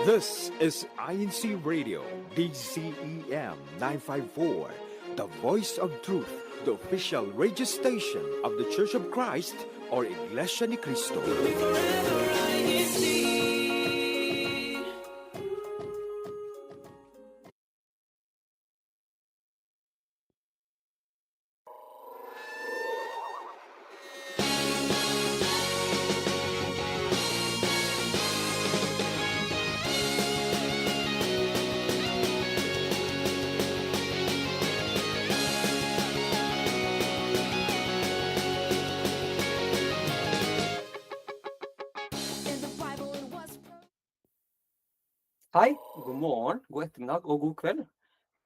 This is INCRadio, DCEM 954, the voice of truth, the official radio station of the Church of Christ or Iglesia ni Cristo. Hi, god morgon, god eftermiddag och god kväll.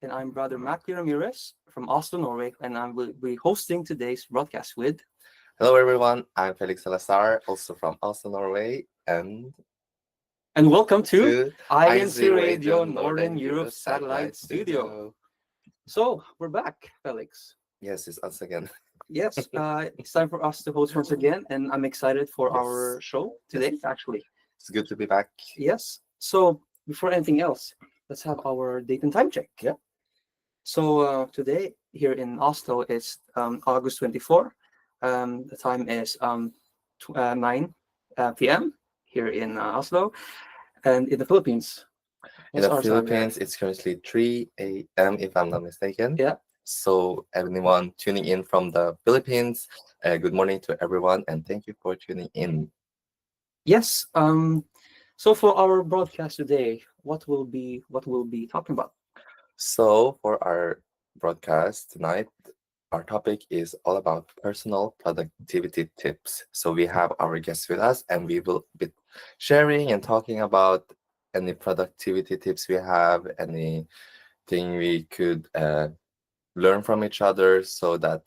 And I'm Brother Matthew Ramirez from Oslo, Norway, and I will be hosting today's broadcast with... Hello everyone, I'm Felix Salazar, also from Oslo, Norway, and welcome to INCRadio Northern Europe Satellite Studio. So, we're back, Felix. Yes, it's us again. Yes, it's time for us to host once again, and I'm excited for our show today, actually. It's good to be back. Yes, so before anything else, let's have our date and time check. Yeah. So today here in Oslo is August 24. The time is 9 p.m. here in Oslo, and in the Philippines. In the Philippines, it's currently 3 a.m. if I'm not mistaken. Yeah. So anyone tuning in from the Philippines, good morning to everyone, and thank you for tuning in. Yes. So for our broadcast today, what we'll be talking about? So for our broadcast tonight, our topic is all about personal productivity tips. So we have our guests with us, and we will be sharing and talking about any productivity tips we have, anything we could learn from each other, so that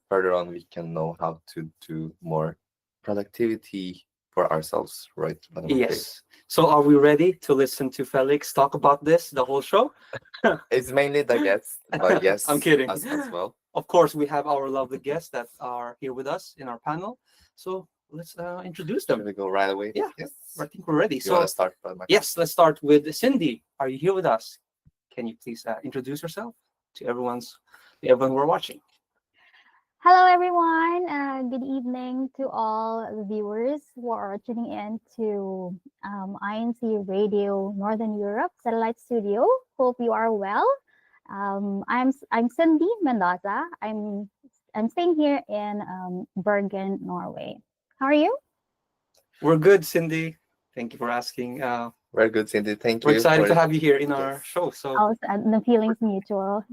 further on we can know how to do more productivity for ourselves, right? Yes. So are we ready to listen to Felix talk about this the whole show? It's mainly the guests, but yes, I'm kidding. us as well. Of course, we have our lovely guests that are here with us in our panel. So let's introduce them. Should we go right away? Yeah. Yes. I think we're ready. You want to start? Yes, let's start with Cindy. Are you here with us? Can you please introduce yourself to everyone who are watching? Hello, everyone. Good evening to all the viewers who are tuning in to INCRadio Northern Europe Satellite Studio. Hope you are well. I'm Cindy Mendoza. I'm staying here in Bergen, Norway. How are you? We're good, Cindy. Thank you for asking. We're good, Cindy. Thank you. We're excited to have you here in our show. So the feelings mutual.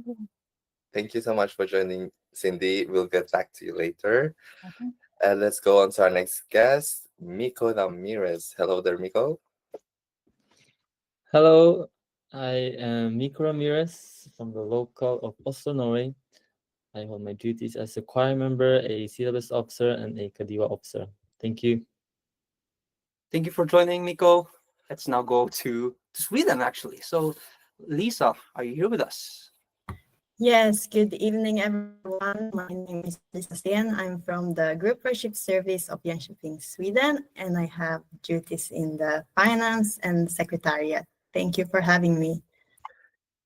Thank you so much for joining, Cindy. We'll get back to you later. Okay. Let's go on to our next guest, Miko Ramirez. Hello there, Miko. Hello, I am Miko Ramirez from the local of Oslo, Norway. I hold my duties as a choir member, a CEBSI officer, and a Kadiwa officer. Thank you. Thank you for joining, Miko. Let's now go to Sweden, actually. So, Lisa, are you here with us? Yes, good evening, everyone. My name is Lisa Sten. I'm from the Group Worship Service of Jönköping, Sweden, and I have duties in the finance and secretariat. Thank you for having me.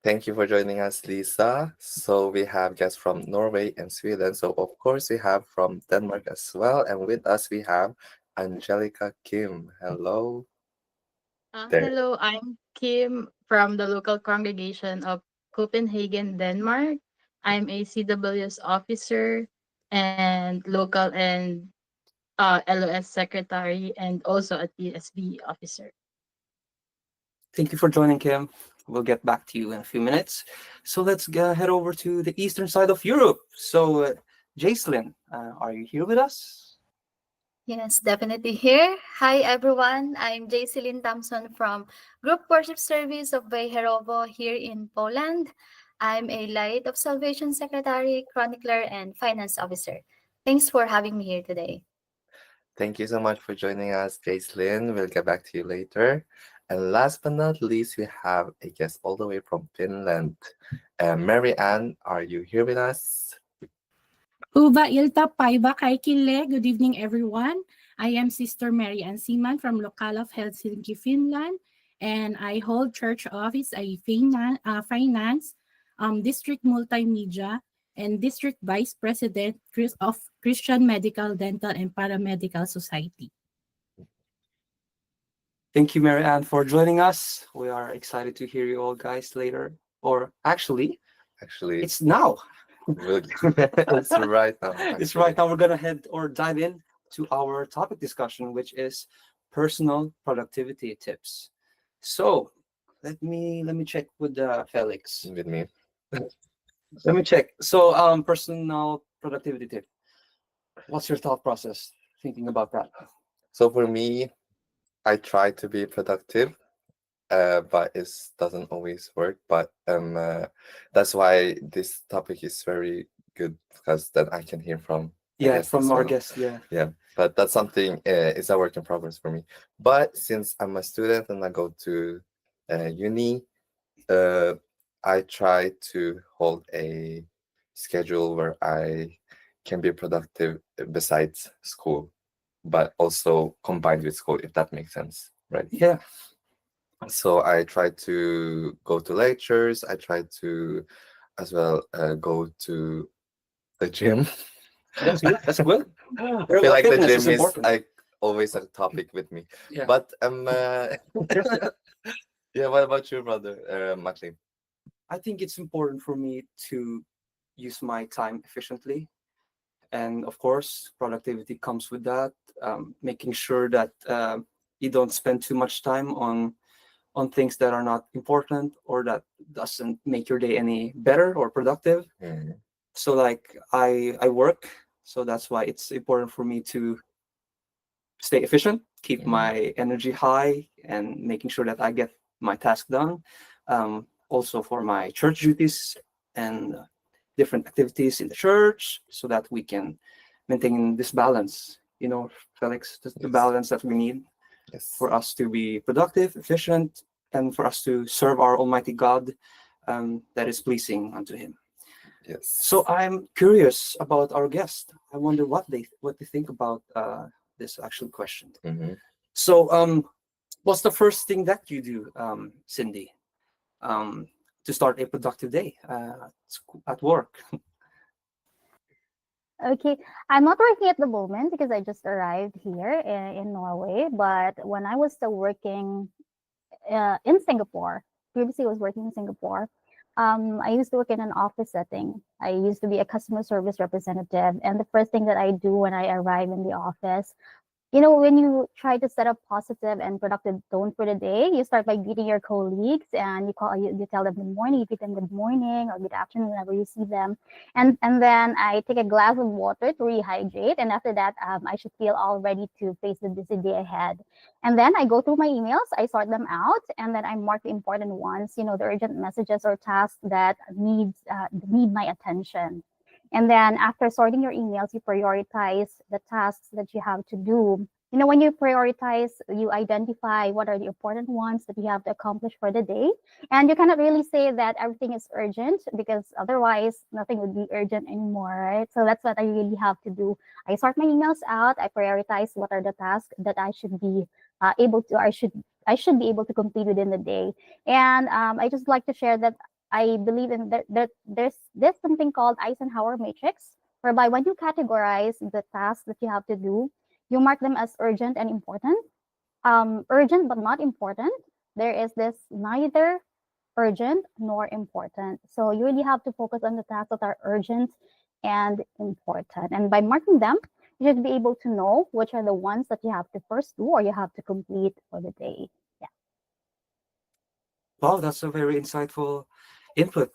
Thank you for joining us, Lisa. So we have guests from Norway and Sweden. So of course we have from Denmark as well. And with us we have Angelica Kim. Hello. Hello, I'm Kim from the local congregation of Copenhagen, Denmark. I'm a CWS officer and local and LOS secretary, and also a TSB officer. Thank you for joining, Kim. We'll get back to you in a few minutes. So let's head over to the eastern side of Europe. So, Jaislyn, are you here with us? Yes, definitely here. Hi, everyone. I'm Jaislyn Thompson from Group Worship Service of Wejherowo here in Poland. I'm a Light of Salvation Secretary, Chronicler, and Finance Officer. Thanks for having me here today. Thank you so much for joining us, Jaislyn. We'll get back to you later. And last but not least, we have a guest all the way from Finland. Mary Ann, are you here with us? Uva ilta paiva kaikille. Good evening, everyone. I am Sister Mary Ann Seaman from Local of Helsinki, Finland, and I hold church office ay finance, district multimedia, and district vice president of Christian Medical, Dental, and Paramedical Society. Thank you, Mary Ann, for joining us. We are excited to hear you all guys later. Or actually, it's now. It's right now. It's right now. We're gonna head or dive in to our topic discussion, which is personal productivity tips. So let me check with Felix. With me. Let me check. So personal productivity tip. What's your thought process thinking about that? So for me, I try to be productive, but it doesn't always work. But that's why this topic is very good, because then I can hear from Our guests. Yeah, but that's something. It's a work in progress for me. But since I'm a student and I go to uni, I try to hold a schedule where I can be productive besides school, but also combined with school, if that makes sense, right? Yeah. So I try to go to lectures. I try to as well go to the gym. That's good. That's good. I feel like the gym is like always a topic with me. Yeah. But yeah. What about you, brother, Maclean? I think it's important for me to use my time efficiently. And of course, productivity comes with that. Making sure that you don't spend too much time on things that are not important or that doesn't make your day any better or productive. So like I work, so that's why it's important for me to stay efficient, keep my energy high, and making sure that I get my task done. Also for my church duties and different activities in the church, so that we can maintain this balance. You know, Felix, the balance that we need for us to be productive, efficient, and for us to serve our Almighty God, that is pleasing unto Him. Yes. So I'm curious about our guest. I wonder what they think about this actual question. So what's the first thing that you do, Cindy, to start a productive day at work? Okay, I'm not working at the moment because I just arrived here in Norway. But when I was still working in Singapore, previously I was working in Singapore. I used to work in an office setting. I used to be a customer service representative, and the first thing that I do when I arrive in the office, you know, when you try to set a positive and productive tone for the day, you start by greeting your colleagues, and you tell them good morning, you greet them good morning or good afternoon whenever you see them, and then I take a glass of water to rehydrate, and after that, I should feel all ready to face the busy day ahead. And then I go through my emails, I sort them out, and then I mark the important ones, you know, the urgent messages or tasks that need my attention. And then after sorting your emails, you prioritize the tasks that you have to do. You know, when you prioritize, you identify what are the important ones that you have to accomplish for the day. And you cannot really say that everything is urgent, because otherwise nothing would be urgent anymore, right? So that's what I really have to do. I sort my emails out. I prioritize what are the tasks that I should be able to, I should be able to complete within the day. And I just like to share that I believe in that there's something called Eisenhower matrix, whereby when you categorize the tasks that you have to do, you mark them as urgent and important. Urgent but not important. There is this neither urgent nor important. So you really have to focus on the tasks that are urgent and important. And by marking them, you should be able to know which are the ones that you have to first do or you have to complete for the day. Yeah. Wow, that's a very insightful input.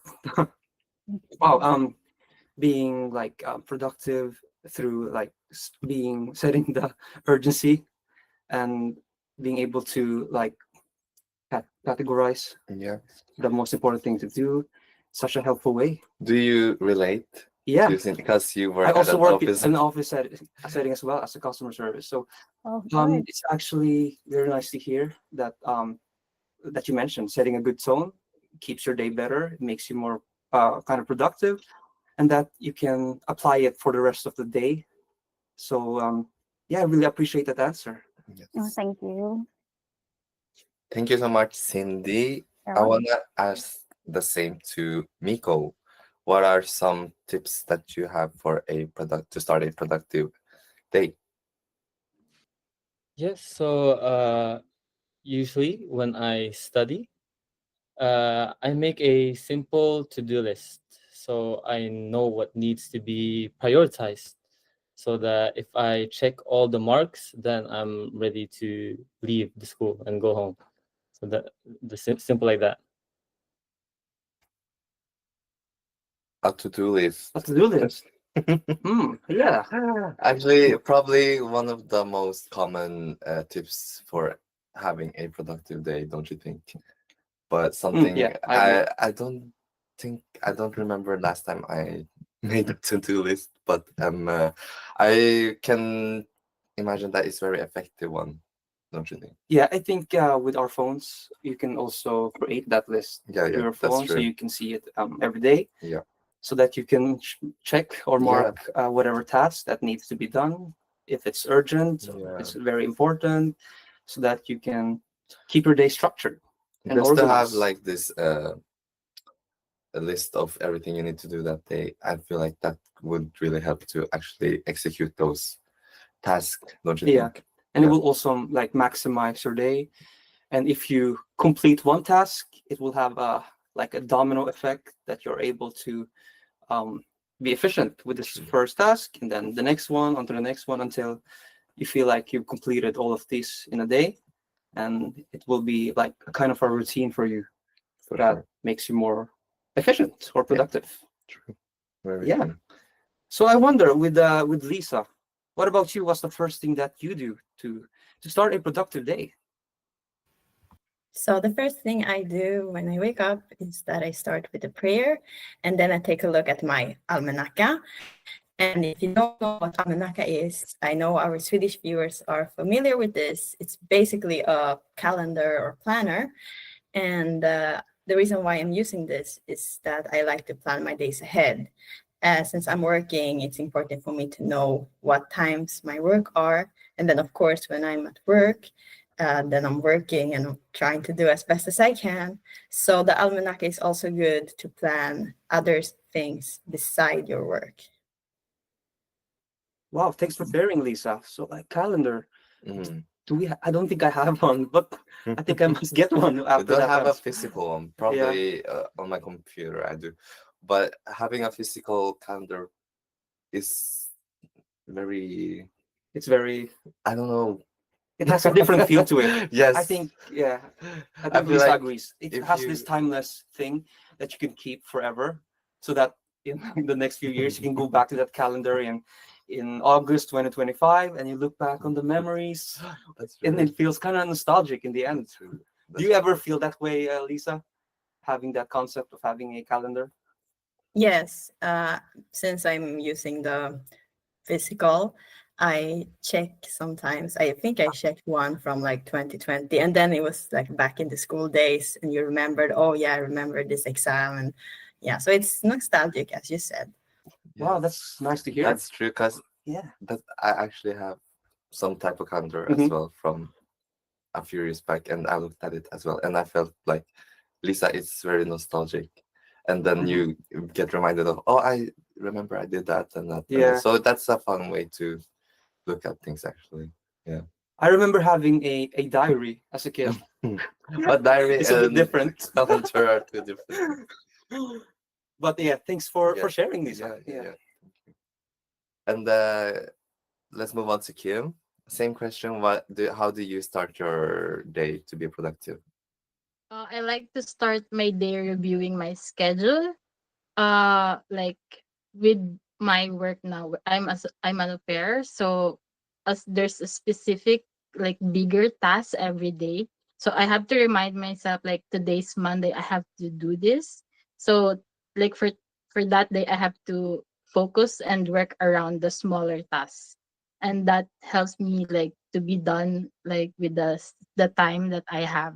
Wow, being like productive through like setting the urgency and being able to like categorize the most important thing to do, such a helpful way. Do you relate? Yeah, because you work. I also work office. in an office setting as well as a customer service. So it's actually very nice to hear that that you mentioned setting a good tone keeps your day better. It makes you more kind of productive, and that you can apply it for the rest of the day. So yeah, I really appreciate that answer. Oh, thank you. Thank you so much, Cindy. You're I welcome. want to ask the same to Miko. What are some tips that you have for to start a productive day? Yes, so usually when I study, I make a simple to-do list so I know what needs to be prioritized so that if I check all the marks, then I'm ready to leave the school and go home. So simple like that. A to-do list. A to-do list. Yeah. Actually, probably one of the most common tips for having a productive day, don't you think? But something Yeah, I agree. I don't remember last time I made a to-do list, but I can imagine that it's very effective one, don't you think? Yeah, I think with our phones, you can also create that list Yeah, to yeah, your that's phone so true. you can see it every day. Yeah. So that you can check or Yeah. mark whatever task that needs to be done, if it's urgent, Yeah. it's very important, so that you can keep your day structured and Just to have organized. like this a list of everything you need to do that day, I feel like that would really help to actually execute those tasks, don't you Yeah, think? and it Yeah. will also like maximize your day. And if you complete one task, it will have a like a domino effect that you're able to be efficient with this first task, and then the next one, onto the next one, until you feel like you've completed all of these in a day, and it will be like a kind of a routine for you For that sure. makes you more efficient or productive. True. Very Yeah. true. So I wonder with Lisa, what about you? What's the first thing that you do to start a productive day? So the first thing I do when I wake up is that I start with a prayer, and then I take a look at my almanacca. And if you don't know what almanacca is, I know our Swedish viewers are familiar with this. It's basically a calendar or planner. And the reason why I'm using this is that I like to plan my days ahead. Since I'm working, it's important for me to know what times my work are. And then, of course, when I'm at work, then I'm working and I'm trying to do as best as I can. So the almanac is also good to plan other things beside your work. Wow, thanks for sharing, Lisa. So like calendar, Mm. do we? I don't think I have one, but I think I must get one I after don't that. have a answer. physical one. Probably on my computer I do, but having a physical calendar is very, It's very. I don't know. It has a different feel to it. Yes. I think. Yeah, I I think feel Lisa like agrees. It if has you this timeless thing that you can keep forever, so that in the next few years you can go back to that calendar in August 2025, and you look back on the memories, That's and true. it feels kind of nostalgic in the end. That's true. Do you ever feel that way, Lisa? Having that concept of having a calendar? Yes, since I'm using the physical, I check sometimes. I think I checked one from like 2020, and then it was like back in the school days, and you remembered, oh yeah, I remember this exam, and yeah, so it's nostalgic, as you said. Wow, that's nice to hear. That's true, because Yeah. that I actually have some type of calendar as Mhm. well from a few years back, and I looked at it as well, and I felt like Lisa, it's very nostalgic, and then you get reminded of, oh, I remember I did that and that. Yeah. So that's a fun way to look at things, actually. Yeah. I remember having a diary as a kid. But diary It's a bit and different. calendar are two different. But yeah, thanks for Yeah. sharing these. Yeah, Yeah. yeah. And let's move on to Kim. Same question. How do you start your day to be productive? I like to start my day reviewing my schedule. Like with my work now, I'm an au pair, so as there's a specific like bigger task every day, so I have to remind myself like today's Monday, I have to do this. So like for that day, I have to focus and work around the smaller tasks, and that helps me like to be done like with the time that I have.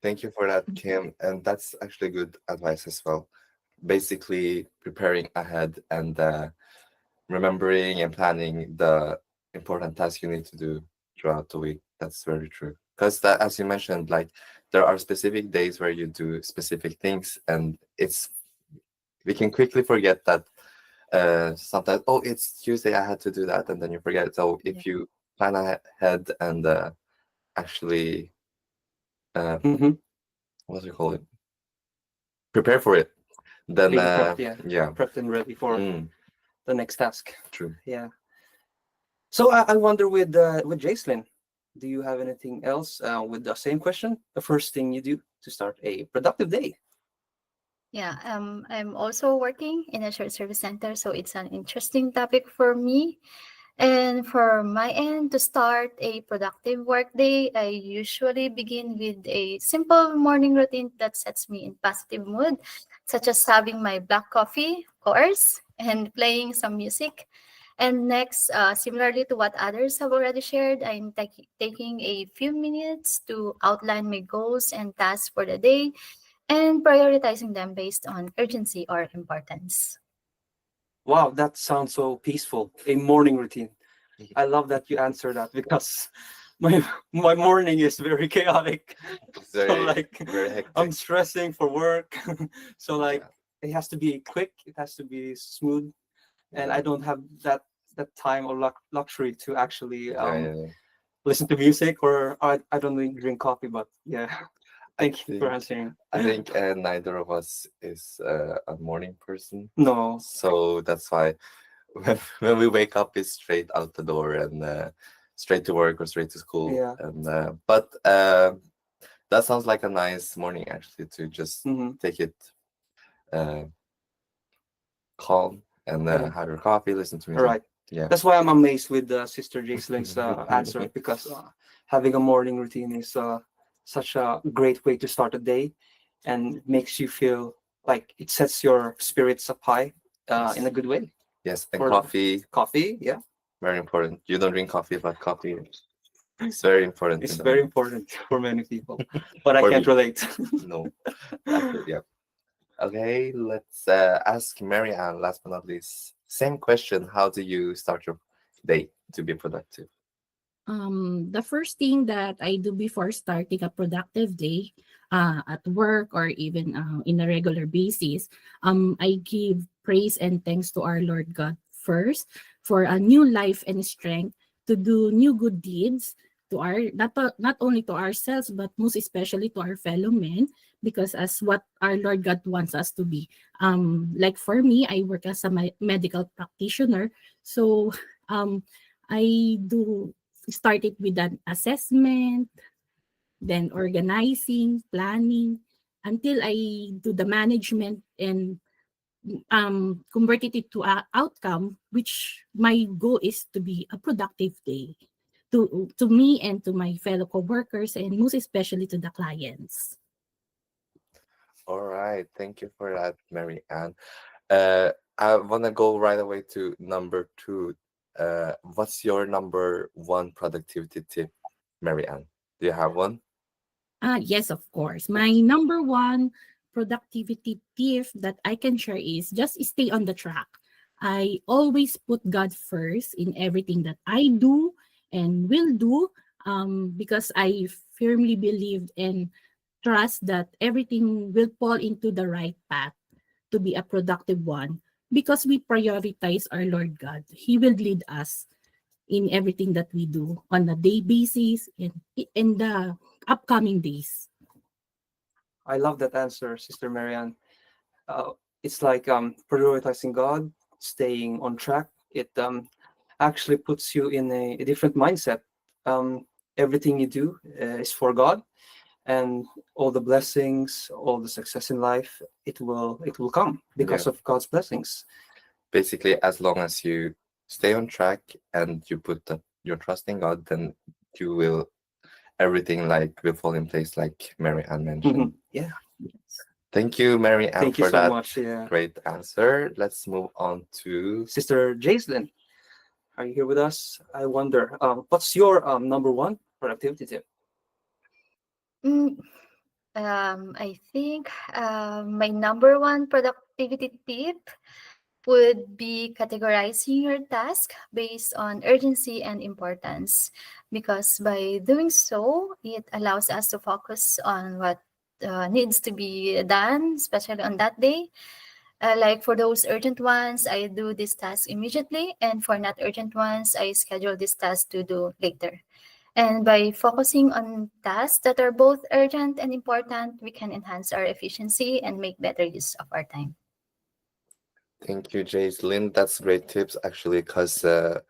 Thank you for that, Kim. And that's actually good advice as well. Basically, preparing ahead and remembering and planning the important tasks you need to do throughout the week. That's very true. because that, as you mentioned, like there are specific days where you do specific things, and we can quickly forget that. Sometimes, oh, it's Tuesday, I had to do that, and then you forget. So if you plan ahead and actually, what do you call it? Prepare for it. Then Being prepped, yeah, prepped and ready for the next task. true. Yeah. So I wonder with Jacelyn, do you have anything else with the same question? The first thing you do to start a productive day? Yeah, I'm also working in a short service center, so it's an interesting topic for me. And for my end, to start a productive workday, I usually begin with a simple morning routine that sets me in positive mood, such as having my black coffee, of course, and playing some music. And next, similarly to what others have already shared, I'm taking a few minutes to outline my goals and tasks for the day and prioritizing them based on urgency or importance. Wow, that sounds so peaceful. A morning routine. I love that you answer that because my morning is very chaotic. So like very hectic. I'm stressing for work. So like it has to be quick, it has to be smooth, and I don't have that time or luxury to actually listen to music, or I don't really drink coffee, but yeah. Thank you for answering. I think neither of us is a morning person. No. So that's why when we wake up, it's straight out the door and straight to work or straight to school. Yeah. And but that sounds like a nice morning actually, to just take it calm and have your coffee, listen to music. Right. Yeah. That's why I'm amazed with Sister Jacelyn's answer, because having a morning routine is such a great way to start a day, and it makes you feel like it sets your spirits up high in a good way. Yes, and For coffee, yeah, very important. You don't drink coffee, but coffee is very important. it's very important for many people, but I For can't me. relate. No, actually, yeah. Okay, let's ask Marianne, last but not least. Same question. How do you start your day to be productive? The first thing that I do before starting a productive day at work or even in a regular basis, I give praise and thanks to our Lord God first for a new life and strength to do new good deeds to our not only to ourselves but most especially to our fellow men, because as what our Lord God wants us to be. Like for me, I work as a medical practitioner, so I do started with an assessment, then organizing, planning, until I do the management and converted it to an outcome, which my goal is to be a productive day to me and to my fellow coworkers, and most especially to the clients. All right, thank you for that, Mary Ann. I want to go right away to number 2. What's your number 1 productivity tip, Mary Ann? Do you have one? Yes, of course. My number 1 productivity tip that I can share is just stay on the track. I always put God first in everything that I do and will do, because I firmly believe and trust that everything will fall into the right path to be a productive one, because we prioritize our Lord God. He will lead us in everything that we do on a day basis and in the upcoming days. I love that answer, Sister Marianne. It's like prioritizing God, staying on track. It actually puts you in a different mindset. Everything you do is for God, and all the blessings, all the success in life, it will come because of God's blessings. Basically, as long as you stay on track and you put your trust in God, then you will everything will fall in place, like Mary Ann mentioned. Yeah. Thank you, Mary Ann, Thank you for so that much. Yeah. great answer. Let's move on to Sister Jacelyn. Are you here with us? I wonder, what's your number 1 productivity tip? I think my number 1 productivity tip would be categorizing your task based on urgency and importance. because by doing so, it allows us to focus on what needs to be done, especially on that day. Like for those urgent ones, I do this task immediately, and for not urgent ones, I schedule this task to do later. And by focusing on tasks that are both urgent and important, we can enhance our efficiency and make better use of our time. Thank you, Jaislyn. That's great tips actually, because I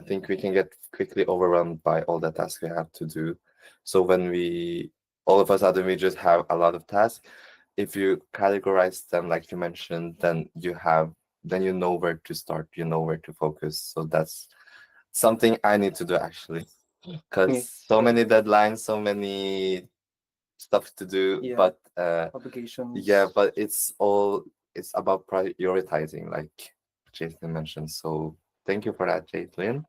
think we can get quickly overwhelmed by all the tasks we have to do. So when all of a sudden, we just have a lot of tasks. If you categorize them, like you mentioned, then you know where to start, you know where to focus. So that's something I need to do actually, because so many deadlines, so many stuff to do, but Obligations. yeah, but it's about prioritizing, like Jason mentioned. So thank you for that, Jaislyn.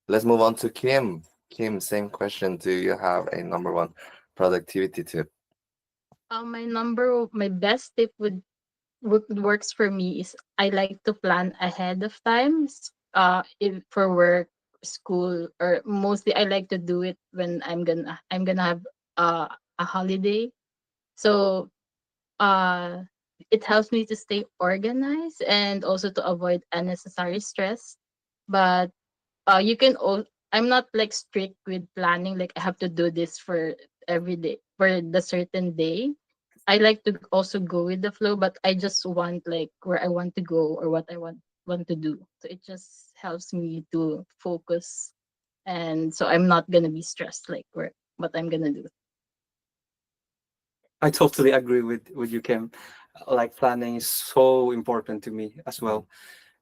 Let's move on to Kim. Kim, same question. Do you have a number one productivity tip? My best tip works for me is I like to plan ahead of time. For work, school, or mostly I like to do it when I'm gonna have a holiday. So it helps me to stay organized and also to avoid unnecessary stress. But you can I'm not like strict with planning, like I have to do this for every day for the certain day. I like to also go with the flow, but I just want like where I want to go or what I want to do. So it just helps me to focus, and so I'm not gonna be stressed like where what I'm gonna do. I totally agree with you, Kim. Like planning is so important to me as well,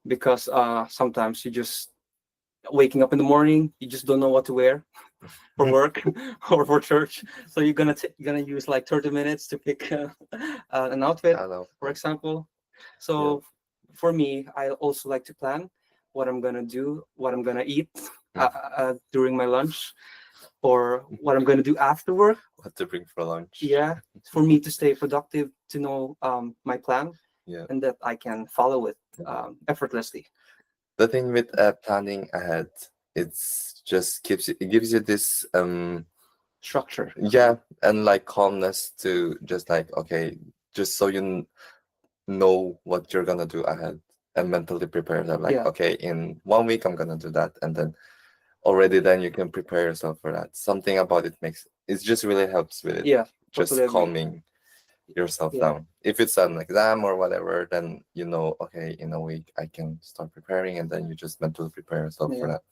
because sometimes you just waking up in the morning, you just don't know what to wear for work or for church. So you're gonna use like 30 minutes to pick an outfit, for example. So for me, I also like to plan what I'm gonna do, what I'm gonna eat during my lunch, or what I'm gonna do after work. What to bring for lunch? Yeah, for me to stay productive, to know my plan, Yeah. and that I can follow it effortlessly. The thing with planning ahead, it's just it gives you this structure. Yeah, and like calmness to just like, okay, just so you know what you're gonna do ahead and mentally prepare that, like, okay, in 1 week I'm gonna do that, and then already then you can prepare yourself for that. Something about it just really helps with it. Yeah, Just totally agree. calming yourself down. If it's an exam or whatever, then you know, okay, in a week I can start preparing, and then you just mentally prepare yourself for that.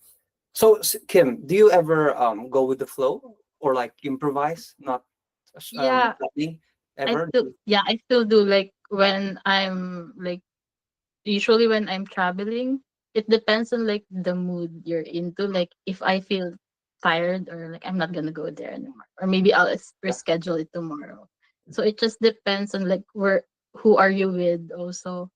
So Kim, do you ever go with the flow or like improvise, not Yeah, planning ever? I still do, like when I'm like usually when I'm traveling, it depends on like the mood you're into. Like if I feel tired or like I'm not gonna go there anymore, or maybe I'll reschedule it tomorrow. So it just depends on like who are you with also,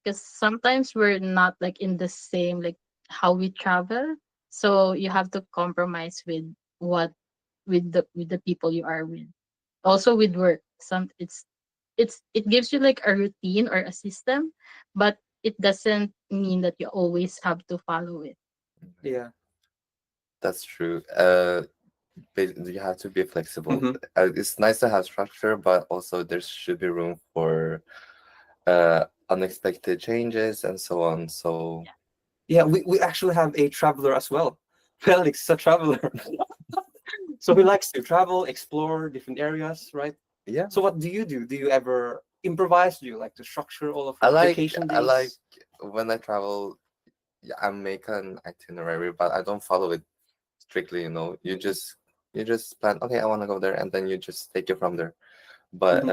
because sometimes we're not like in the same like how we travel. So you have to compromise with what with the people you are with. Also with work, it gives you like a routine or a system, but it doesn't mean that you always have to follow it. Yeah, that's true. You have to be flexible. Mhm. It's nice to have structure, but also there should be room for unexpected changes and so on. So Yeah, we actually have a traveler as well. Felix is a traveler. So he likes to travel, explore different areas, right? Yeah. So what do you do? Do you ever improvise? Do you like to structure all of your vacation days? I like when I travel, I make an itinerary, but I don't follow it strictly. You just plan. Okay, I want to go there, and then you just take it from there. But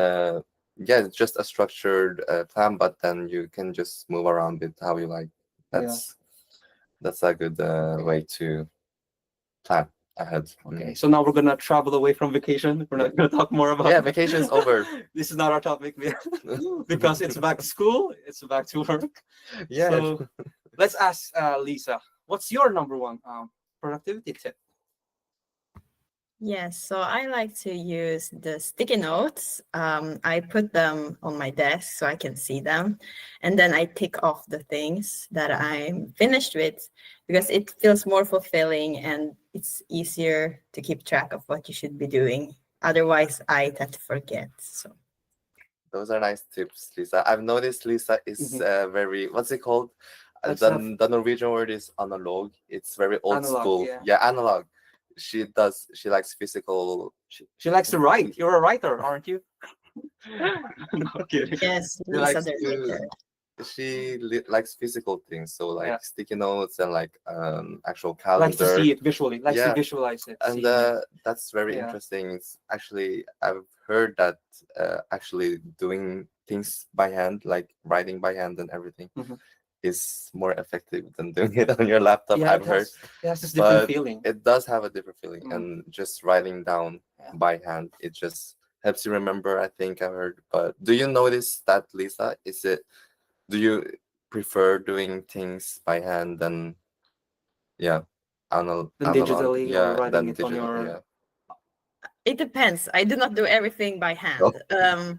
yeah, it's just a structured plan. But then you can just move around it how you like. That's a good way to plan ahead. Okay, so now we're gonna travel away from vacation. We're not gonna talk more about. Yeah, vacation's over. This is not our topic because it's back to school. It's back to work. Yeah. So let's ask Lisa. What's your number one productivity tip? Yes, so I like to use the sticky notes. I put them on my desk so I can see them. And then I tick off the things that I'm finished with because it feels more fulfilling and it's easier to keep track of what you should be doing. Otherwise, I tend to forget. So Those are nice tips, Lisa. I've noticed Lisa is very, what's it called? That's The Norwegian word is analog. It's very old Analog, school. yeah. Yeah, analog. She likes physical. She likes to write. You're a writer, aren't you? No kidding. yes, She Lisa likes the to. writer. Likes physical things, so like Yeah. sticky notes and like actual Likes to calendar. see it visually. Likes to Yeah. visualize it. And seeing it. that's very Yeah. interesting. It's actually, I've heard that actually doing things by hand, like writing by hand and everything, Mhm. is more effective than doing it on your laptop. Yeah, I've heard, it has this different but feeling. it does have a different feeling. Mm. And just writing down Yeah. by hand, it just helps you remember. I think I've heard. But do you notice that, Lisa? Do you prefer doing things by hand than Then analog? digitally or writing Than it on digital. your. Yeah. It depends. I do not do everything by hand. Oh.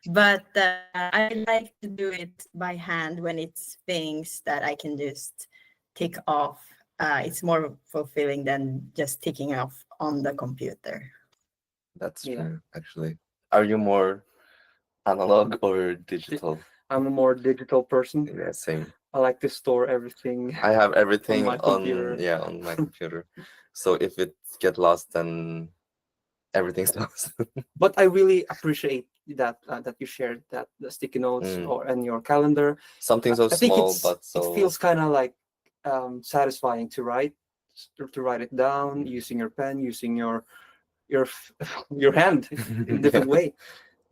But I like to do it by hand when it's things that I can just tick off. It's more fulfilling than just ticking off on the computer. That's Yeah. true, actually. Are you more analog or digital? I'm a more digital person. Yeah, same. I like to store everything. I have everything my computer. on my computer. So if it get lost, then everything's lost. But I really appreciate that that you shared that the sticky notes Mm. or and your calendar. Something so I think small, but so it feels kind of like satisfying to write it down using your pen, using your your hand in a different way,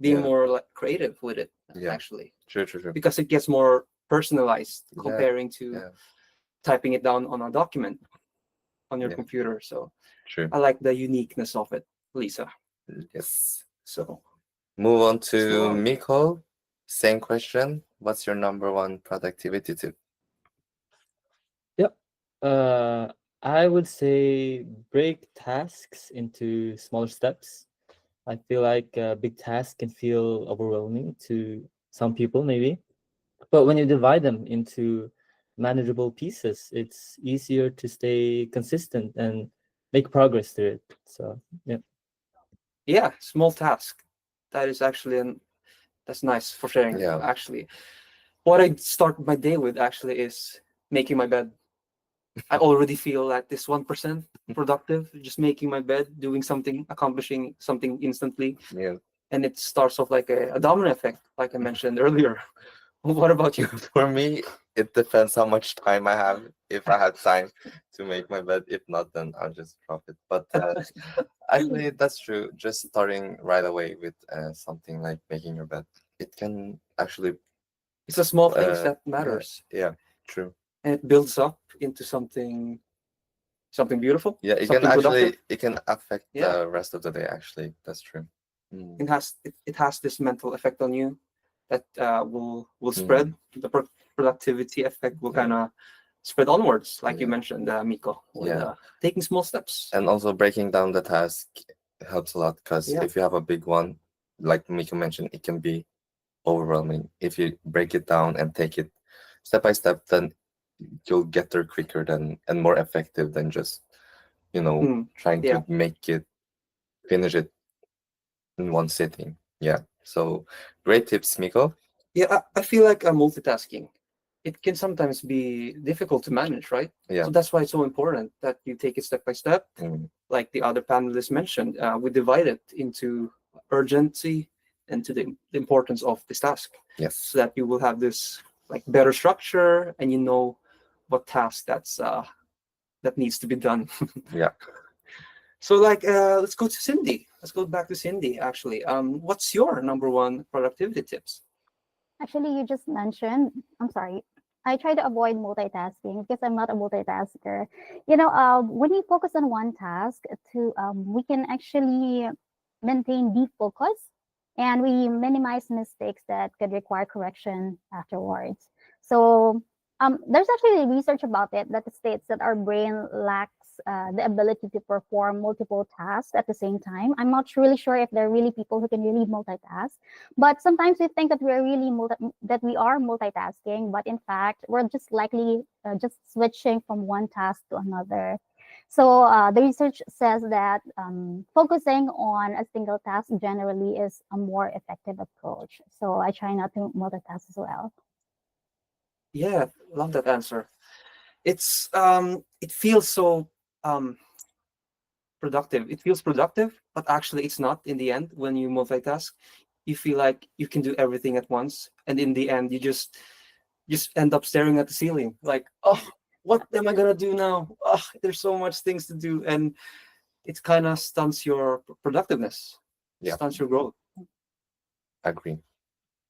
being Yeah. more like creative with it. Yeah. Actually, True. because it gets more personalized Yeah, comparing to yeah. typing it down on a document on your Yeah. computer. So True. I like the uniqueness of it, Lisa. Yes. So Move on Let's move to on. Miko. Same question. What's your number one productivity tip? I would say break tasks into smaller steps. I feel like a big task can feel overwhelming to some people, maybe. But when you divide them into manageable pieces, it's easier to stay consistent and make progress through it. So, yeah. yeah, small task. That is actually that's nice for sharing. Yeah. Actually, what I start my day with actually is making my bed. I already feel like this 1% productive, just making my bed, doing something, accomplishing something instantly, Yeah. and it starts off like a domino effect, like I mentioned earlier. What about you? For me, it depends how much time I have. If I have time to make my bed, if not, then I'll just drop it. But actually, that's true. Just starting right away with something like making your bed, it can actually, It's the small things that yeah, matters, yeah, true. and it builds up into something beautiful. Yeah, it can something actually, productive. it can affect Yeah. the rest of the day. Actually, that's true. Mm. It has this mental effect on you that will Mm. spread. The productivity effect will Yeah. kind of spread onwards, like you Yeah. mentioned, Miko, with Yeah. taking small steps. And also breaking down the task helps a lot because Yeah. if you have a big one, like Miko mentioned, it can be overwhelming. If you break it down and take it step by step, then you'll get there quicker than and more effective than just trying yeah. to finish it in one sitting. Yeah. So great tips, Miko. Yeah, I feel like multitasking. It can sometimes be difficult to manage, right? Yeah. So that's why it's so important that you take it step by step. Mm. Like the other panelists mentioned, we divide it into urgency and to the importance of this task, Yes. so that you will have this like better structure and you know what task that needs to be done. Yeah. So like let's go to Cindy. Let's go back to Cindy actually. What's your number one productivity tips? Actually, you just mentioned, I'm sorry, I try to avoid multitasking because I'm not a multitasker. When you focus on one task, we can actually maintain deep focus and we minimize mistakes that could require correction afterwards. So There's actually research about it that states that our brain lacks the ability to perform multiple tasks at the same time. I'm not really sure if there are really people who can really multitask, but sometimes we think that we're really that we are multitasking, but in fact, we're just likely just switching from one task to another. So the research says that focusing on a single task generally is a more effective approach. So I try not to multitask as well. Yeah, love that answer. It's it feels so productive. It feels productive, but actually it's not in the end. When you multitask, you feel like you can do everything at once, and in the end you just end up staring at the ceiling like, oh, what am I gonna do now? Oh, there's so much things to do, and it kind of stunts your productiveness. Yeah. Stunts your growth. Agree.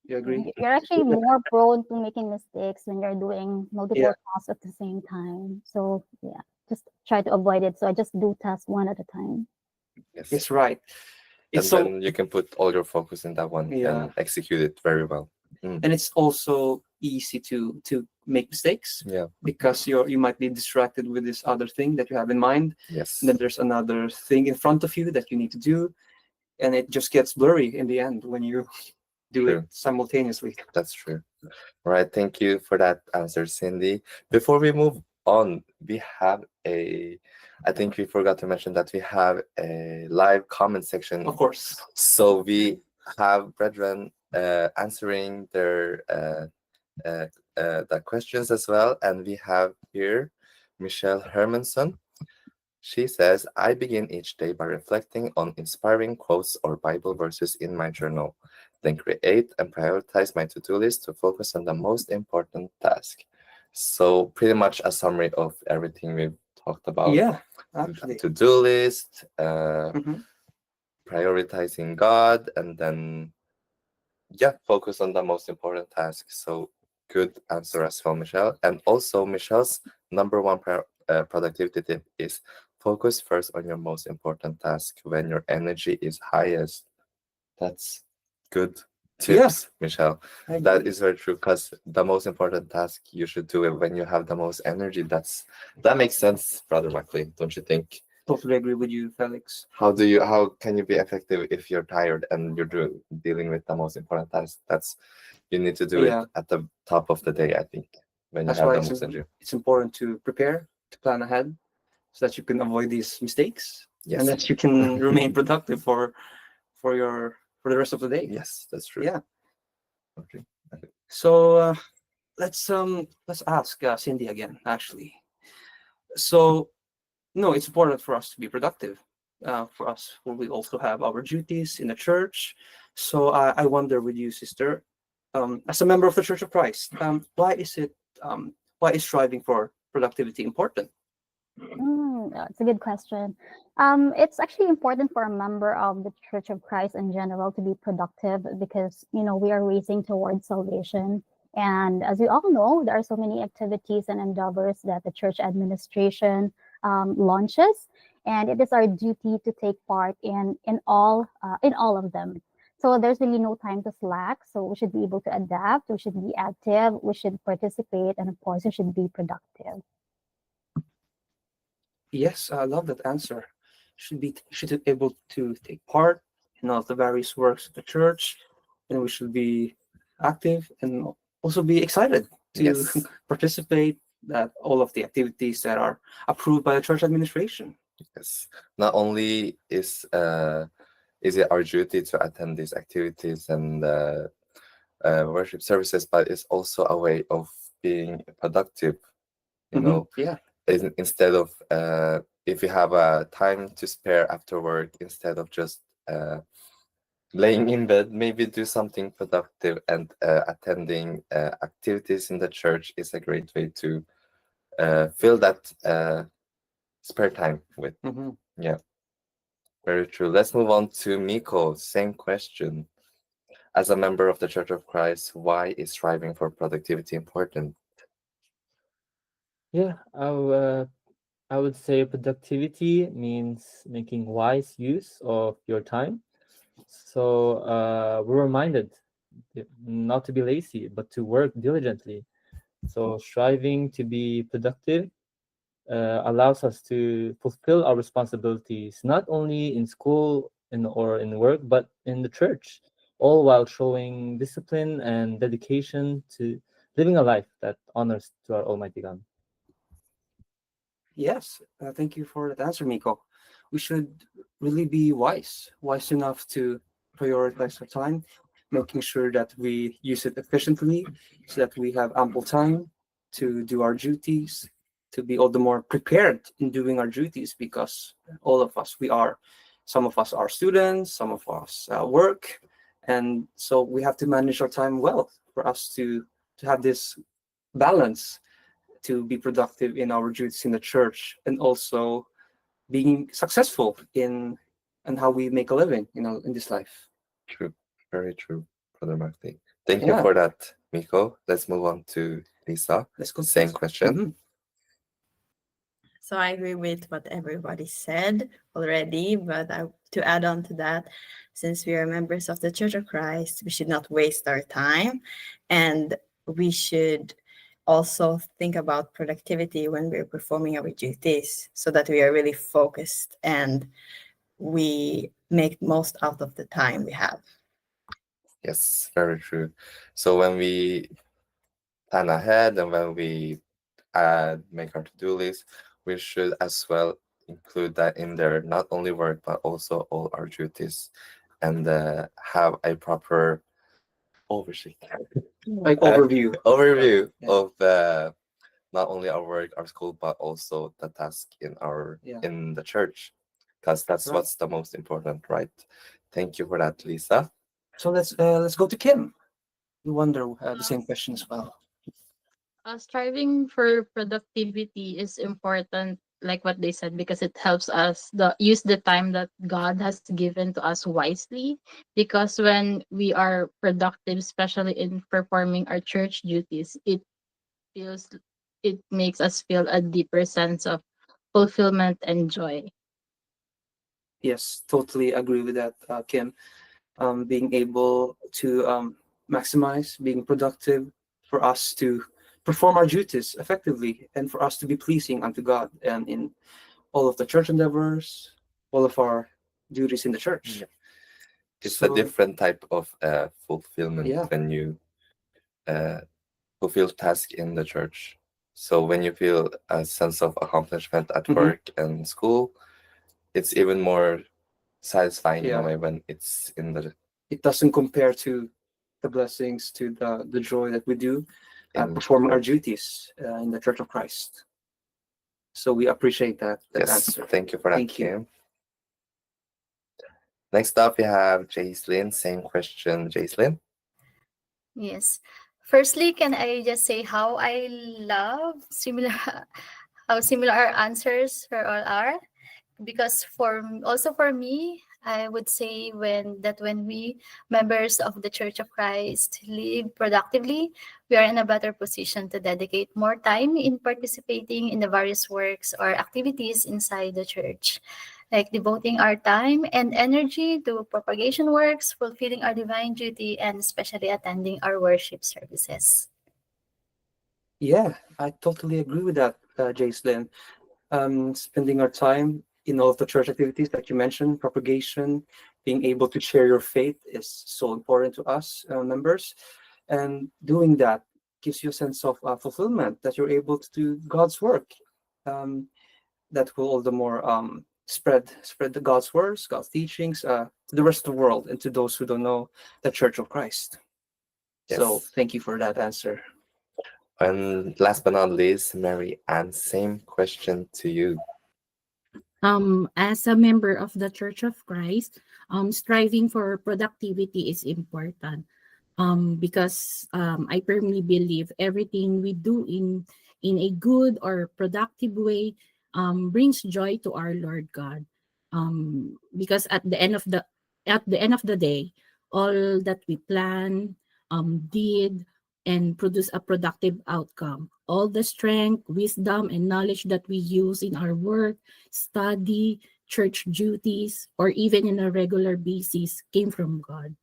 You agree? You're actually more prone to making mistakes when you're doing multiple tasks at the same time. So yeah, just try to avoid it. So I just do tasks one at a time. Yes. It's right. And It's so then you can put all your focus in that one and execute it very well. and it's also easy to make mistakes. Yeah. Because you might be distracted with this other thing that you have in mind. Yes. And then there's another thing in front of you that you need to do, and it just gets blurry in the end when you do it simultaneously. That's true. All right. Thank you for that answer, Cindy. Before we move on, we have I think we forgot to mention that we have a live comment section. Of course. So we have brethren answering their the questions as well. And we have here Michelle Hermanson. She says, I begin each day by reflecting on inspiring quotes or Bible verses in my journal, then create and prioritize my to-do list to focus on the most important task. So pretty much a summary of everything we've talked about. Yeah, actually. To-do list, prioritizing God, and then focus on the most important task. So good answer as well, Michelle. And also Michelle's number one productivity tip is focus first on your most important task when your energy is highest. That's good tips, Michelle. That is very true, because the most important task, you should do it when you have the most energy. That makes sense, Brother Mackley, don't you think? Totally agree with you, Felix. How can you be effective if you're tired and you're dealing with the most important task? You need to do it at the top of the day, I think, when That's you have why the most energy. it's important to prepare, to plan ahead, so that you can avoid these mistakes, and that you can remain productive for the rest of the day. Yes, that's true. Yeah. Okay. So let's ask Cindy again. Actually, so it's important for us to be productive. For us, we also have our duties in the church. So I wonder with you, sister, as a member of the Church of Christ, why is striving for productivity important? It's a good question. It's actually important for a member of the Church of Christ in general to be productive because, we are racing towards salvation. And as we all know, there are so many activities and endeavors that the church administration launches, and it is our duty to take part in all of them. So there's really no time to slack. So we should be able to adapt. We should be active. We should participate, and of course, we should be productive. Yes, I love that answer. Should be able to take part in all the various works of the church, and we should be active and also be excited to participate at all of the activities that are approved by the church administration. Yes. Not only is it our duty to attend these activities and worship services, but it's also a way of being productive. Instead of if you have a time to spare after work, instead of just laying in bed, maybe do something productive, and attending activities in the church is a great way to fill that spare time with. Yeah, very true. Let's move on to Miko. Same question. As a member of the Church of Christ, why is striving for productivity important? Yeah, I would say productivity means making wise use of your time. So we're reminded not to be lazy, but to work diligently. So striving to be productive allows us to fulfill our responsibilities not only in school or in work, but in the church, all while showing discipline and dedication to living a life that honors to our Almighty God. Yes, thank you for that answer, Miko. We should really be wise enough to prioritize our time, making sure that we use it efficiently so that we have ample time to do our duties, to be all the more prepared in doing our duties because all of us, some of us are students, some of us work. And so we have to manage our time well for us to have this balance to be productive in our duties in the church and also being successful in and how we make a living, in this life. True. Very true, Brother Marty. Thank you Yeah. for that, Miko. Let's move on to Lisa. Let's go. Same question. Mhm. So I agree with what everybody said already, but to add on to that, since we are members of the Church of Christ, we should not waste our time, and we should also think about productivity when we're performing our duties so that we are really focused and we make most out of the time we have. Yes, very true. So when we plan ahead and when we make our to-do list, we should as well include that in there, not only work, but also all our duties, and have a proper overview Like overview. overview of not only our work, our school, but also the task in the church, because that's Right. what's the most important, right? Thank you for that, Lisa. So let's go to Kim. We wonder the same question as well. Striving for productivity is important, like what they said, because it helps us use the time that God has given to us wisely. Because when we are productive, especially in performing our church duties, feels it makes us feel a deeper sense of fulfillment and joy. Yes, totally agree with that, Kim. Being able to maximize, being productive for us to perform our duties effectively and for us to be pleasing unto God and in all of the church endeavors, all of our duties in the church. Yeah. It's So, a different type of fulfillment Yeah. when you fulfill task in the church. So when you feel a sense of accomplishment at Mhm. work and school, it's even more satisfying in a Yeah. way when it's in the It doesn't compare to the blessings, to the joy that we do in performing our church. duties in the Church of Christ. So we appreciate that Yes, answer. thank you for that, Thank you. Kim. Next up, we have Jaislyn. Same question, Jaislyn. Yes. Firstly, can I just say how I love similar how similar our answers for all are? Because for me, I would say when we members of the Church of Christ live productively, we are in a better position to dedicate more time in participating in the various works or activities inside the church, like devoting our time and energy to propagation works, fulfilling our divine duty, and especially attending our worship services. Yeah, I totally agree with that, Jaislyn. Spending our time in all of the church activities that you mentioned, propagation, being able to share your faith is so important to us members. And doing that gives you a sense of fulfillment that you're able to do God's work. That will all the more spread the God's words, God's teachings to the rest of the world and to those who don't know the Church of Christ. So Yes. thank you for that answer. And last but not least, Mary Ann, same question to you. As a member of the Church of Christ, striving for productivity is important. Because I firmly believe everything we do in a good or productive way brings joy to our Lord God. Because at the end of the day, all that we plan, did, and produce a productive outcome. All the strength, wisdom, and knowledge that we use in our work, study, church duties, or even in a regular basis came from God.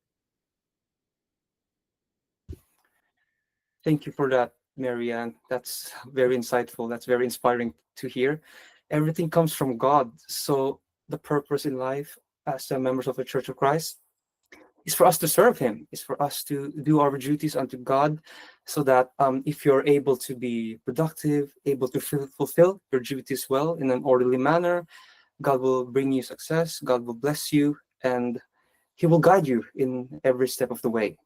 Thank you for that Marianne. That's very insightful. That's very inspiring to hear. Everything comes from God. So the purpose in life as members of the Church of Christ is for us to serve Him, is for us to do our duties unto God, so that if you're able to be productive, able to fulfill your duties well in an orderly manner, God will bring you success, God will bless you, and He will guide you in every step of the way.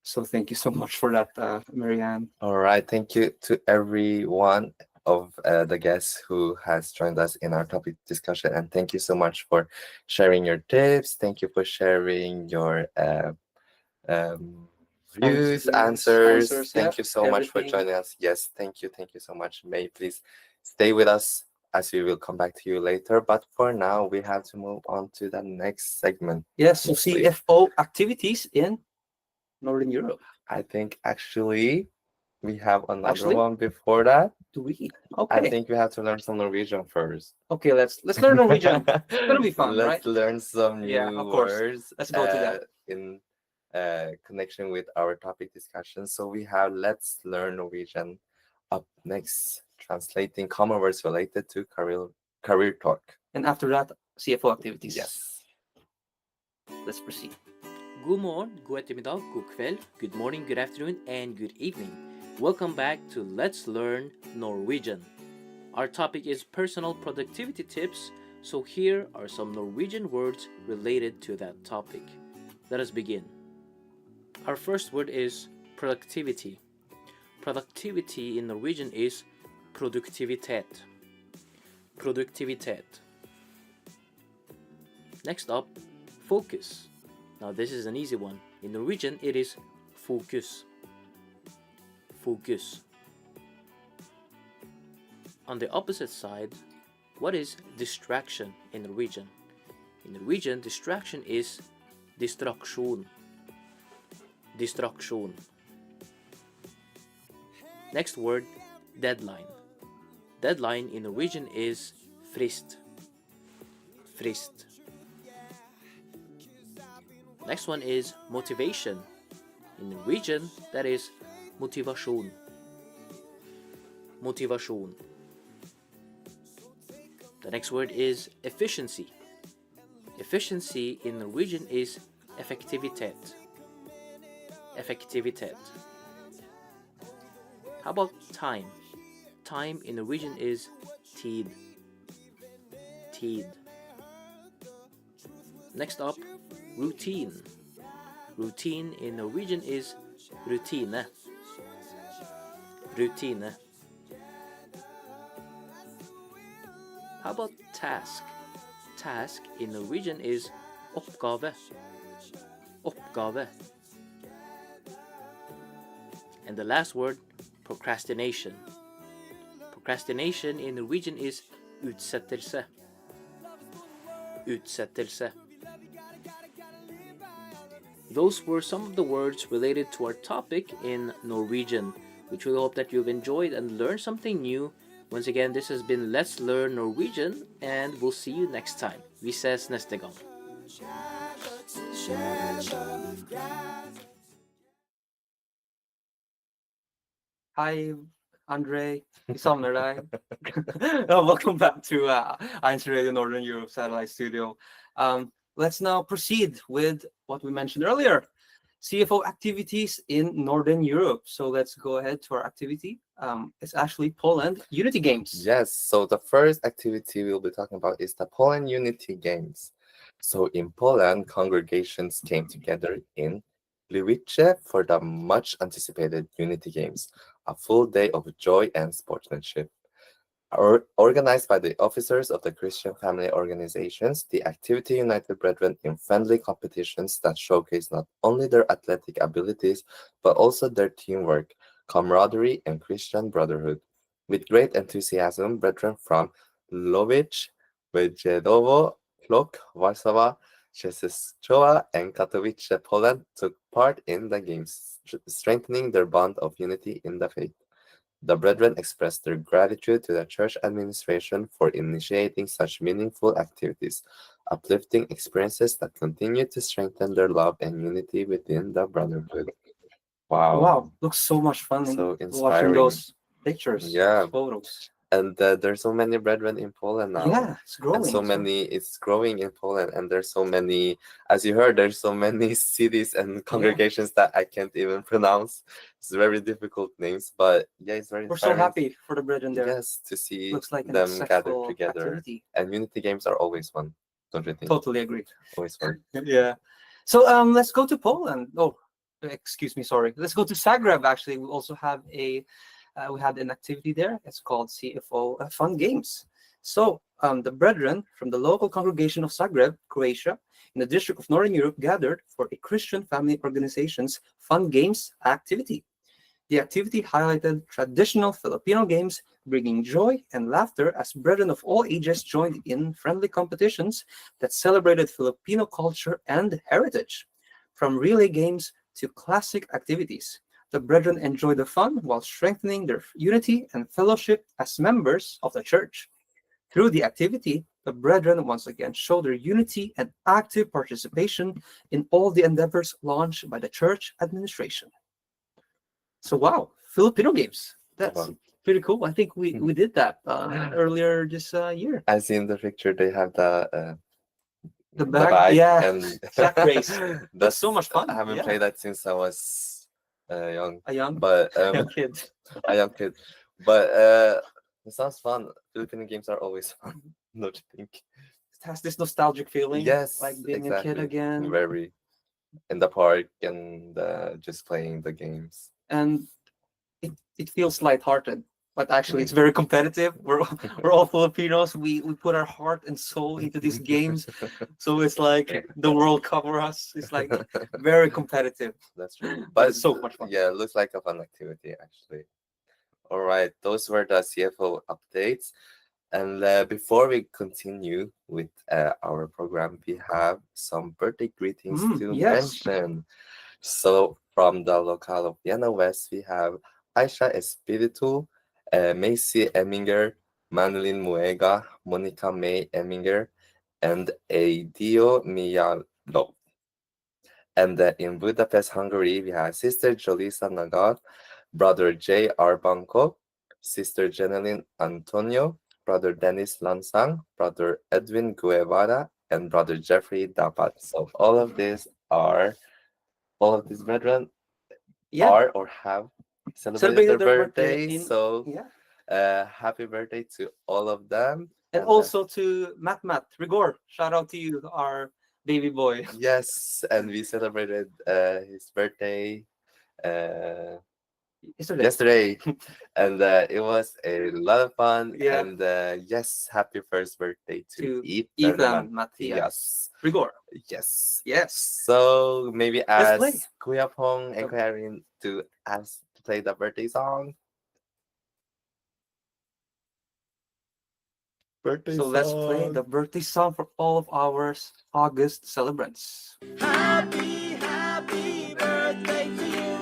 So thank you so much for that, Marianne. All right. Thank you to everyone of the guests who has joined us in our topic discussion. And thank you so much for sharing your tips. Thank you for sharing your um, views, answers. Thank you so much for joining us. Yes, thank you. Thank you so much. May you please stay with us as we will come back to you later. But for now, we have to move on to the next segment. Yes, so CFO activities in Northern Europe. I think actually we have another one before that. Do we? Okay. I think we have to learn some Norwegian first. Okay, let's learn Norwegian. It's gonna be fun, right? Let's learn some new words. Let's go to that. In connection with our topic discussion. So we have Let's Learn Norwegian up next, translating common words related to career talk. And after that, CFO activities. Yes. Let's proceed. God morgen, god ettermiddag, god kveld, good morning, good afternoon, and good evening. Welcome back to Let's Learn Norwegian. Our topic is personal productivity tips, so here are some Norwegian words related to that topic. Let us begin. Our first word is productivity. Productivity in Norwegian is produktivitet. Produktivitet. Next up, focus. Now this is an easy one. In Norwegian it is fokus. Fokus. On the opposite side, what is distraction in Norwegian? In Norwegian, distraction is distraksjon. Distraksjon. Next word, deadline. Deadline in Norwegian is frist. Frist. Next one is motivation. In Norwegian, that is motivasjon. Motivasjon. The next word is efficiency. Efficiency in Norwegian is effektivitet. Effektivitet. How about time? Time in Norwegian is tid. Tid. Next up, routine. Routine in Norwegian is rutine. Rutine. How about task? Task in Norwegian is oppgave. Oppgave. And the last word, procrastination. Procrastination in Norwegian is utsettelse. Utsettelse. Those were some of the words related to our topic in Norwegian, which we hope that you've enjoyed and learned something new. Once again, this has been Let's Learn Norwegian, and we'll see you next time. Vi ses neste gang. Hi, Andre. Vi savner deg. Welcome back to INCRadio Northern Europe Satellite Studio. Let's now proceed with what we mentioned earlier, CFO activities in Northern Europe. So let's go ahead to our activity. It's actually Poland Unity Games. Yes, so the first activity we'll be talking about is the Poland Unity Games. So in Poland, congregations came together in Gliwice for the much anticipated Unity Games, a full day of joy and sportsmanship. Organized by the officers of the Christian family organizations, the activity united brethren in friendly competitions that showcase not only their athletic abilities, but also their teamwork, camaraderie, and Christian brotherhood. With great enthusiasm, brethren from Łowicz, Węgierzowo, Płock, Warsaw, Częstochowa, and Katowice, Poland, took part in the games, strengthening their bond of unity in the faith. The brethren expressed their gratitude to the church administration for initiating such meaningful activities, uplifting experiences that continue to strengthen their love and unity within the brotherhood. Wow. Wow, looks so much fun So watching inspiring. those pictures, Yeah. photos. And there's so many brethren in Poland now. Yeah, it's growing. And so many, it's growing in Poland, and there's so many, as you heard, there's so many cities and congregations that I can't even pronounce. It's very difficult names, but yeah, it's very We're so inspiring. happy for the brethren there. Yes, to see Looks like an them gathered successful together. activity. And unity games are always fun, don't you think? Totally agree. Always fun. Yeah. So let's go to Poland. Oh, excuse me, sorry. Let's go to Zagreb. Actually, we also have we had an activity there. It's called CFO Fun Games. So the brethren from the local congregation of Zagreb, Croatia, in the district of Northern Europe, gathered for a Christian family organization's Fun Games activity. The activity highlighted traditional Filipino games, bringing joy and laughter as brethren of all ages joined in friendly competitions that celebrated Filipino culture and heritage. From relay games to classic activities, the brethren enjoyed the fun while strengthening their unity and fellowship as members of the church. Through the activity, the brethren once again showed their unity and active participation in all the endeavors launched by the church administration. So wow, Filipino games. That's pretty cool. I think we did that earlier this year. I see in the picture they have the bag, yeah, and sack race. That's so much fun. I haven't Yeah. played that since I was young. A young, but young kid. A young kid. But it sounds fun. Filipino games are always fun, don't you think? It has this nostalgic feeling. Yes, like being exactly. a kid again. Very in the park and just playing the games. And it feels lighthearted, but actually it's very competitive. We're all Filipinos. We put our heart and soul into these games, so it's like the World Cup for us. It's like very competitive. That's true, but it's so much fun. Yeah, it looks like a fun activity actually. All right, those were the CFO updates. And before we continue with our program, we have some birthday greetings to mention. So from the locale of Vienna West, we have Aisha Espiritu, Macy Eminger, Manolin Muega, Monica May Eminger, and Adio Miyalo. And in Budapest, Hungary, we have Sister Jolisa Nagar, Brother J. Arbanco, Sister Jeneline Antonio, Brother Dennis Lansang, Brother Edwin Guevara, and Brother Jeffrey Dapat. So all of these brethren are or have celebrated their birthday. So happy birthday to all of them. And also to Matt Rigor. Shout out to you, our baby boy. Yes, and we celebrated his birthday yesterday. And it was a lot of fun. Yeah. And yes, happy first birthday to Ethan Matias Rigor. Yes. Yes. So maybe Let's ask Kuya Pong and Kuya Rin to play the birthday song. Let's play the birthday song for all of our August celebrants. Happy birthday to you.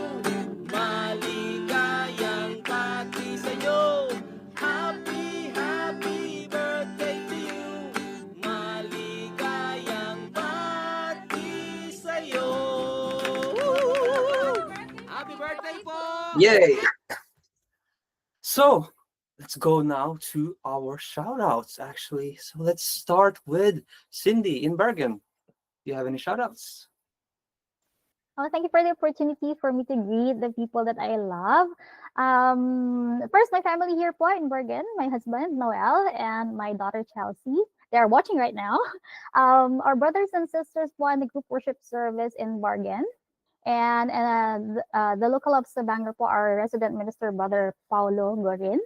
Maligayang pati sa'yo. Happy birthday to you. Maligayang pati sa'yo. Happy birthday po. Yay! So let's go now to our shout outs, actually. So let's start with Cindy in Bergen. Do you have any shout outs? Oh, thank you for the opportunity for me to greet the people that I love. First, my family here po in Bergen, my husband, Noel, and my daughter, Chelsea. They are watching right now. Our brothers and sisters po in the group worship service in Bergen. And the local of Stavanger po, our resident minister, Brother Paulo Gorin.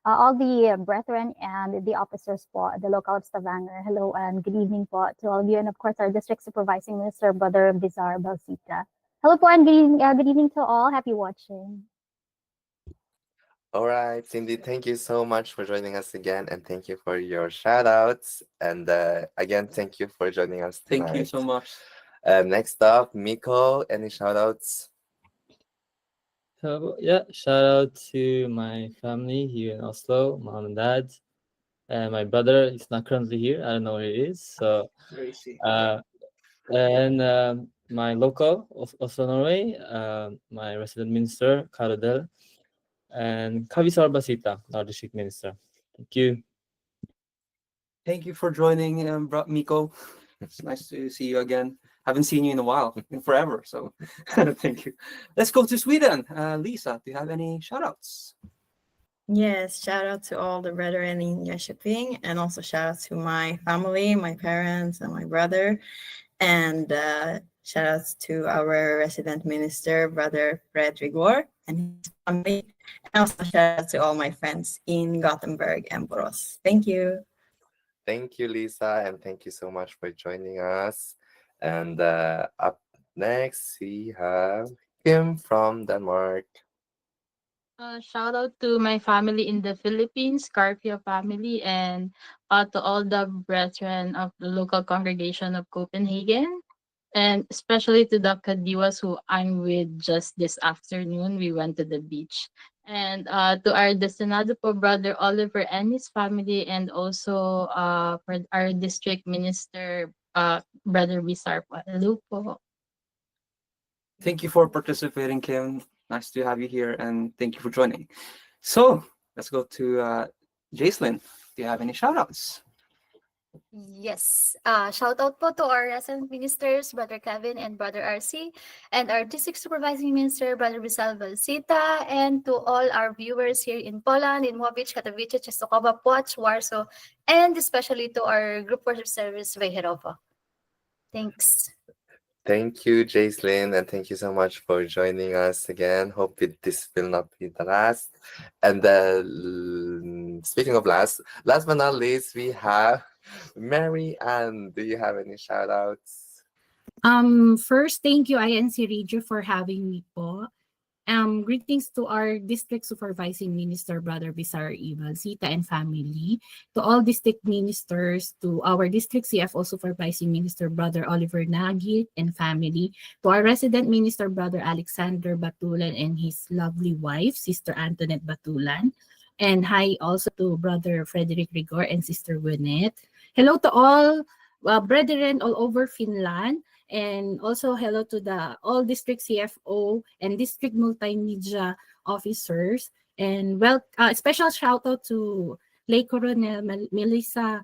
All the brethren and the officers po, the local of Stavanger. Hello and good evening po to all of you. And of course, our district supervising minister, Brother Bizarre Balsita. Hello po and good evening to all. Happy watching. All right, Cindy, thank you so much for joining us again. And thank you for your shout outs. And again, thank you for joining us tonight. Thank you so much. Next up, Miko, any shout outs? So yeah, shout out to my family here in Oslo, mom and dad, and my brother. He's not currently here. I don't know where he is. So, and my local of Oslo, Norway, my resident minister, Karadel, and Kavisar Basita, our district minister. Thank you. Thank you for joining, Miko. It's nice to see you again. Haven't seen you in a while, in forever. So thank you. Let's go to Sweden. Lisa, do you have any shout outs? Yes, shout out to all the brethren in Jönköping, and also shout out to my family, my parents, and my brother. And shout outs to our resident minister, Brother Fred Rigor, and his family. And also shout out to all my friends in Gothenburg and Borås. Thank you. Thank you, Lisa, and thank you so much for joining us. And up next, we have Kim from Denmark. Shout out to my family in the Philippines, Carpio family, and to all the brethren of the local congregation of Copenhagen, and especially to the Kadiwas who I'm with just this afternoon. We went to the beach. And to our destinado po brother Oliver and his family, and also for our district minister, brother Bizar po. Hello po. Thank you for participating, Kim. Nice to have you here, and thank you for joining. So let's go to Jacelyn. Do you have any shout outs? Yes. Shout out po to our resident ministers, Brother Kevin and Brother RC, and our district supervising minister, Brother Rizal Balsita, and to all our viewers here in Poland, in Łowicz, Katowice, Częstochowa, Płocz, Warsaw, and especially to our group worship service, Wejherowo. Thanks. Thank you, Jacelyn, and thank you so much for joining us again. Hope this will not be the last. And speaking of last but not least, we have Mary Ann. Do you have any shout outs? First, thank you, INCRadio, for having me po. Greetings to our district supervising minister, Brother Bizar Balsita and family, to all district ministers, to our district CFO supervising minister, Brother Oliver Nagy and family, to our resident minister, Brother Alexander Batulan and his lovely wife, Sister Antoinette Batulan. And hi also to Brother Frederick Rigor and Sister Gwyneth. Hello to all brethren all over Finland. And also hello to the all district CFO and district multimedia officers. And special shout out to Lay Coronel Melissa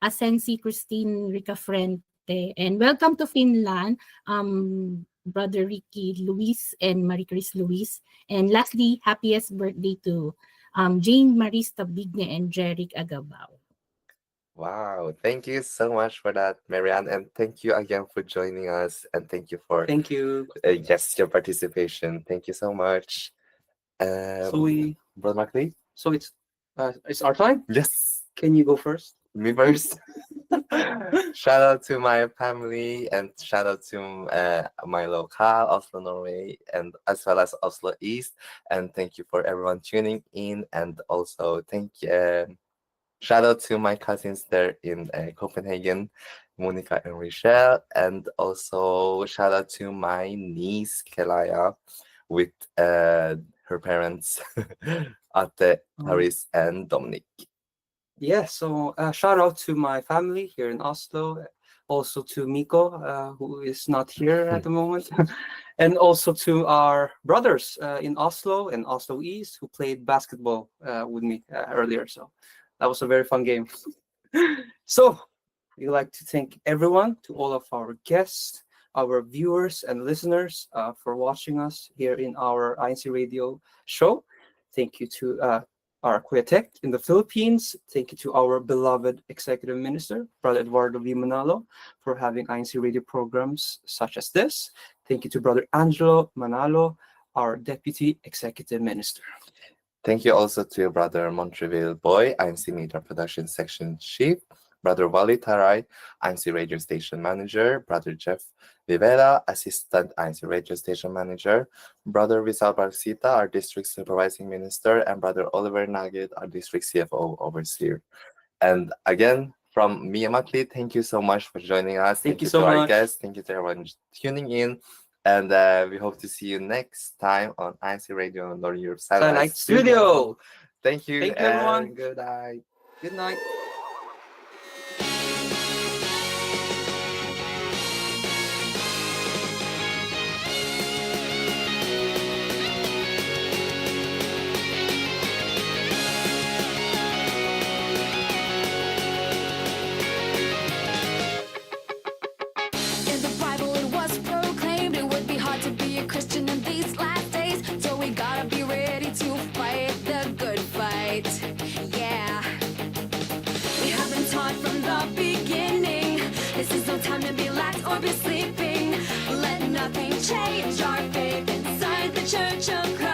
Asensi Christine Ricafrente. And welcome to Finland, Brother Ricky Luis and Marie Chris Luis. And lastly, happiest birthday to Jane Marista Bigne and Jeric Agabao. Wow, thank you so much for that, Marianne, and thank you again for joining us, and thank you for your participation. Thank you so much. Brother Mackley? So it's our time? Yes. Can you go first? Me first. Shout out to my family, and shout out to my local, Oslo, Norway, and as well as Oslo East. And thank you for everyone tuning in, and also shout out to my cousins there in Copenhagen, Monica and Rochelle, and also shout out to my niece Kelaya with her parents, Ate, Haris, and Dominic. Yeah, so shout out to my family here in Oslo, also to Miko, who is not here at the moment, and also to our brothers in Oslo and Oslo East who played basketball with me earlier. So that was a very fun game. So we'd like to thank everyone, to all of our guests, our viewers and listeners for watching us here in our INCRadio show. Thank you to our Queetec in the Philippines. Thank you to our beloved Executive Minister, Brother Eduardo V. Manalo, for having INCRadio programs such as this. Thank you to Brother Angelo Manalo, our Deputy Executive Minister. Thank you also to Brother Montreville Boy, IMC Media Production Section Chief, Brother Wally Taray, IMC Radio Station Manager, Brother Jeff Vivela, Assistant IMC Radio Station Manager, Brother Rizal Barcita, our District Supervising Minister, and Brother Oliver Nugget, our District CFO Overseer. And again, from me and Mackley, thank you so much for joining us. Thank you so to much. Our guests. Thank you to everyone tuning in. And we hope to see you next time on INCRadio Northern Europe Satellite Studio. Thank you, Thank you, everyone. Good night. Good night. Church of Christ.